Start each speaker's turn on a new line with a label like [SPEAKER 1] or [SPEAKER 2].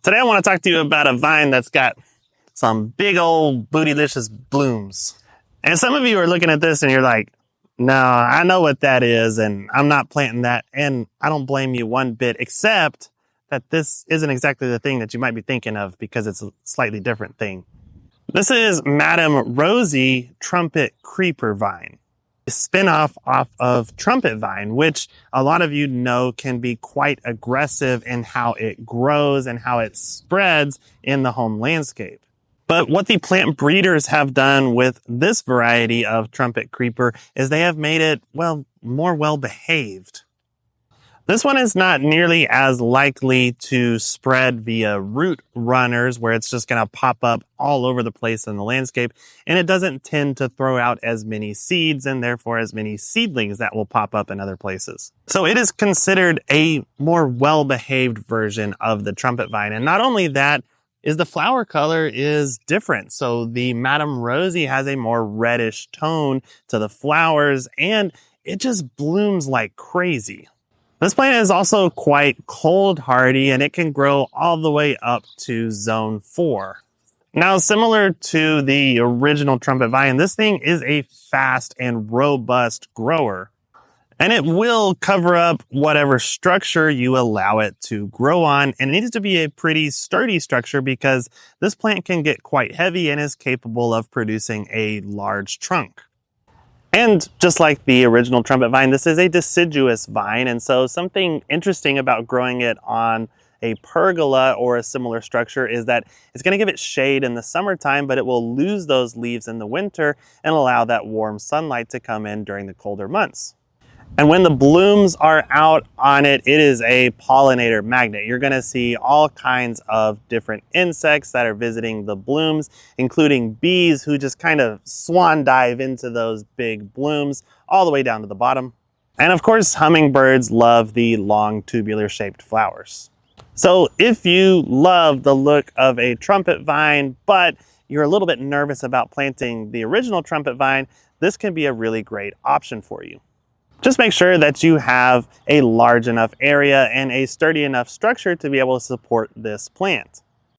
[SPEAKER 1] Today I want to talk to you about a vine that's got some big old bootylicious blooms. And some of you are looking at this and you're like, no, I know what that is and I'm not planting that. And I don't blame you one bit, except that this isn't exactly the thing that you might be thinking of because it's a slightly different thing. This is Madam Rosey Trumpet creeper vine, a spinoff off of trumpet vine, which a lot of you know can be quite aggressive in how it grows and how it spreads in the home landscape. But what the plant breeders have done with this variety of trumpet creeper is they have made it, well, more well-behaved. This one is not nearly as likely to spread via root runners where it's just going to pop up all over the place in the landscape, and it doesn't tend to throw out as many seeds and therefore as many seedlings that will pop up in other places. So it is considered a more well-behaved version of the trumpet vine. And not only that, is the flower color is different. So the Madam Rosey has a more reddish tone to the flowers and it just blooms like crazy. This plant is also quite cold hardy and it can grow all the way up to zone 4. Now, similar to the original trumpet vine, this thing is a fast and robust grower. And it will cover up whatever structure you allow it to grow on. And it needs to be a pretty sturdy structure because this plant can get quite heavy and is capable of producing a large trunk. And just like the original trumpet vine, this is a deciduous vine. And so something interesting about growing it on a pergola or a similar structure is that it's going to give it shade in the summertime, but it will lose those leaves in the winter and allow that warm sunlight to come in during the colder months. And when the blooms are out on it, it is a pollinator magnet. You're going to see all kinds of different insects that are visiting the blooms, including bees who just kind of swan dive into those big blooms all the way down to the bottom. And of course, hummingbirds love the long tubular shaped flowers. So if you love the look of a trumpet vine, but you're a little bit nervous about planting the original trumpet vine, this can be a really great option for you. Just make sure that you have a large enough area and a sturdy enough structure to be able to support this plant.